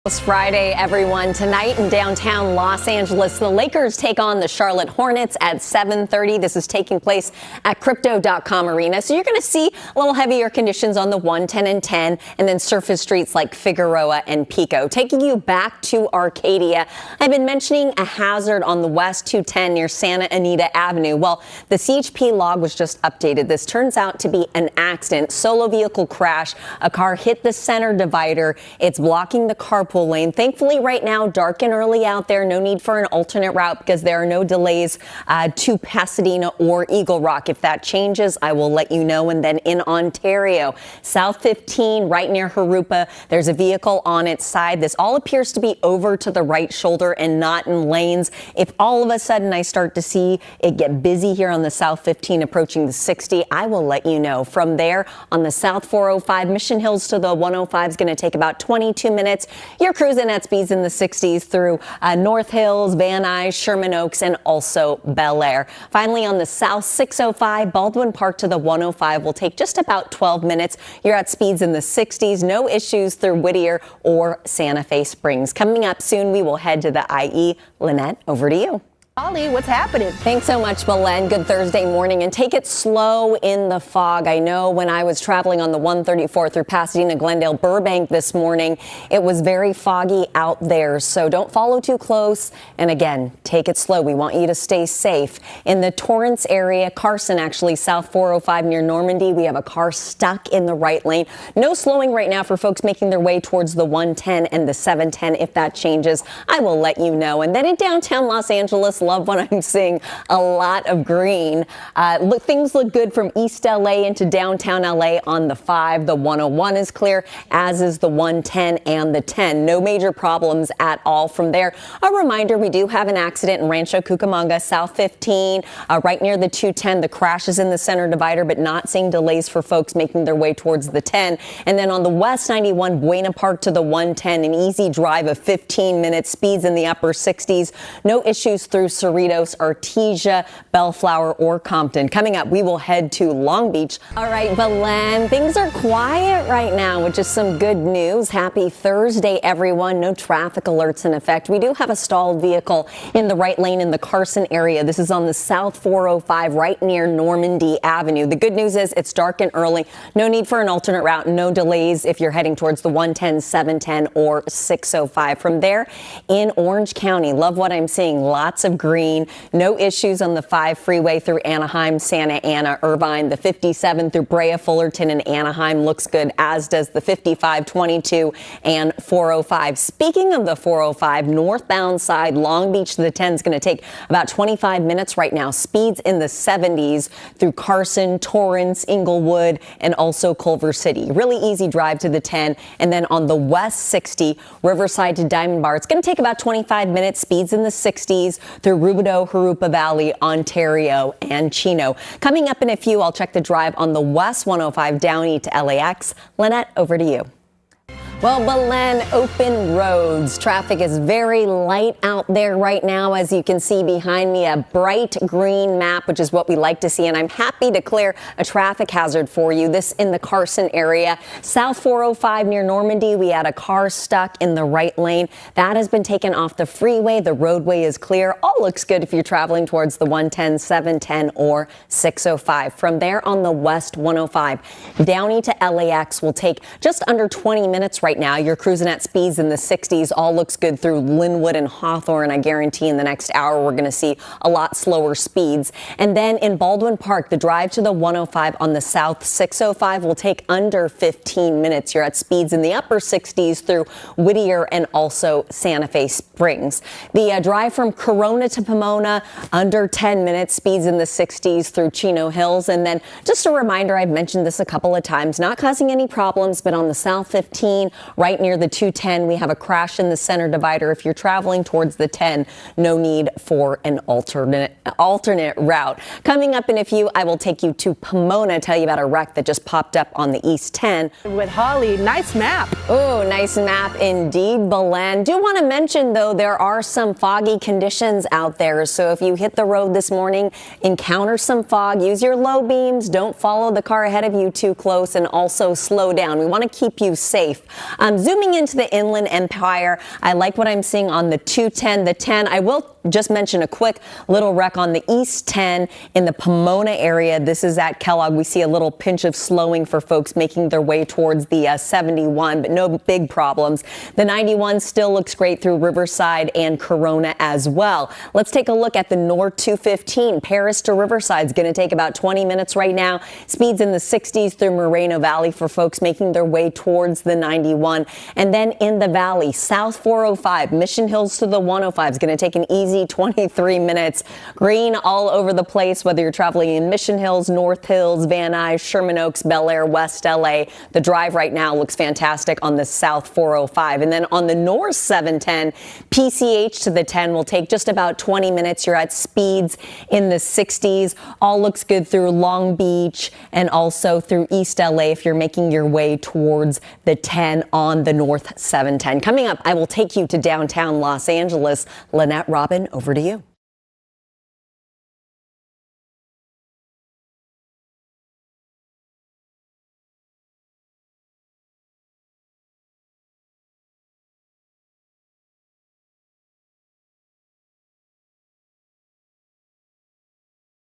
It's Friday, everyone. Tonight in downtown Los Angeles, the Lakers take on the Charlotte Hornets at 7:30. This is taking place at Crypto.com Arena. So you're going to see a little heavier conditions on the 1, 10, and 10, and then surface streets like Figueroa and Pico. Taking you back to Arcadia, I've been mentioning a hazard on the West 210 near Santa Anita Avenue. Well, the CHP log was just updated. This turns out to be an accident, solo vehicle crash. A car hit the center divider. It's blocking the carpool lane. Thankfully, right now, dark and early out there. No need for an alternate route because there are no delays to Pasadena or Eagle Rock. If that changes, I will let you know. And then in Ontario, South 15, right near Harupa, there's a vehicle on its side. This all appears to be over to the right shoulder and not in lanes. If all of a sudden I start to see it get busy here on the South 15 approaching the 60, I will let you know. From there, on the South 405, Mission Hills to the 105 is going to take about 22 minutes. You're cruising at speeds in the 60s through North Hills, Van Nuys, Sherman Oaks, and also Bel Air. Finally, on the South 605, Baldwin Park to the 105 will take just about 12 minutes. You're at speeds in the 60s. No issues through Whittier or Santa Fe Springs. Coming up soon, we will head to the IE. Lynette, over to you. Holly, what's happening? Thanks so much, Belen. Good Thursday morning, and take it slow in the fog. I know when I was traveling on the 134 through Pasadena, Glendale, Burbank this morning, it was very foggy out there. So don't follow too close. And again, take it slow. We want you to stay safe. In the Torrance area, Carson, actually, South 405 near Normandy, we have a car stuck in the right lane. No slowing right now for folks making their way towards the 110 and the 710. If that changes, I will let you know. And then in downtown Los Angeles, love what I'm seeing. A lot of green. Things look good from East LA into downtown LA on the 5. The 101 is clear, as is the 110 and the 10. No major problems at all from there. A reminder, we do have an accident in Rancho Cucamonga, South 15, right near the 210. The crash is in the center divider, but not seeing delays for folks making their way towards the 10. And then on the West 91, Buena Park to the 110, an easy drive of 15 minutes, speeds in the upper 60s. No issues through Cerritos, Artesia, Bellflower, or Compton. Coming up, we will head to Long Beach. All right, Belen, things are quiet right now, which is some good news. Happy Thursday, everyone. No traffic alerts in effect. We do have a stalled vehicle in the right lane in the Carson area. This is on the South 405, right near Normandy Avenue. The good news is it's dark and early. No need for an alternate route. No delays if you're heading towards the 110, 710, or 605. From there, in Orange County, love what I'm seeing. Lots of green. No issues on the 5 freeway through Anaheim, Santa Ana, Irvine. The 57 through Brea, Fullerton, and Anaheim looks good, as does the 55, 22, and 405. Speaking of the 405, northbound side, Long Beach to the 10 is going to take about 25 minutes right now. Speeds in the 70s through Carson, Torrance, Inglewood, and also Culver City. Really easy drive to the 10. And then on the West 60, Riverside to Diamond Bar, it's going to take about 25 minutes. Speeds in the 60s through Rubidoux, Harupa Valley, Ontario, and Chino. Coming up in a few, I'll check the drive on the West 105 Downey to LAX. Lynette, over to you. Well, Belen, open roads. Traffic is very light out there right now. As you can see behind me, a bright green map, which is what we like to see. And I'm happy to clear a traffic hazard for you. This in the Carson area. South 405 near Normandy, we had a car stuck in the right lane. That has been taken off the freeway. The roadway is clear. All looks good if you're traveling towards the 110, 710, or 605. From there on the West 105, Downey to LAX will take just under 20 minutes right now. You're cruising at speeds in the 60s. All looks good through Linwood and Hawthorne. I guarantee in the next hour we're going to see a lot slower speeds. And then in Baldwin Park, the drive to the 105 on the South 605 will take under 15 minutes. You're at speeds in the upper 60s through Whittier and also Santa Fe Springs. The drive from Corona to Pomona, under 10 minutes, speeds in the 60s through Chino Hills. And then just a reminder, I've mentioned this a couple of times, not causing any problems, but on the South 15, right near the 210, we have a crash in the center divider. If you're traveling towards the 10, no need for an alternate route. Coming up in a few, I will take you to Pomona, tell you about a wreck that just popped up on the East 10. With Holly, nice map. Oh, nice map indeed, Belen. Do want to mention, though, there are some foggy conditions out there. So if you hit the road this morning, encounter some fog, use your low beams, don't follow the car ahead of you too close, and also slow down. We want to keep you safe. Zooming into the Inland Empire, I like what I'm seeing on the 210, the 10. I will just mention a quick little wreck on the East 10 in the Pomona area. This is at Kellogg. We see a little pinch of slowing for folks making their way towards the 71, but no big problems. The 91 still looks great through Riverside and Corona as well. Let's take a look at the North 215. Paris to Riverside is going to take about 20 minutes right now. Speeds in the 60s through Moreno Valley for folks making their way towards the 91. And then in the valley, South 405, Mission Hills to the 105 is going to take an easy 23 minutes. Green all over the place, whether you're traveling in Mission Hills, North Hills, Van Nuys, Sherman Oaks, Bel Air, West LA. The drive right now looks fantastic on the South 405. And then on the North 710, PCH to the 10 will take just about 20 minutes. You're at speeds in the 60s. All looks good through Long Beach and also through East LA if you're making your way towards the 10 on the North 710. Coming up, I will take you to downtown Los Angeles. Lynette, Robin, over to you.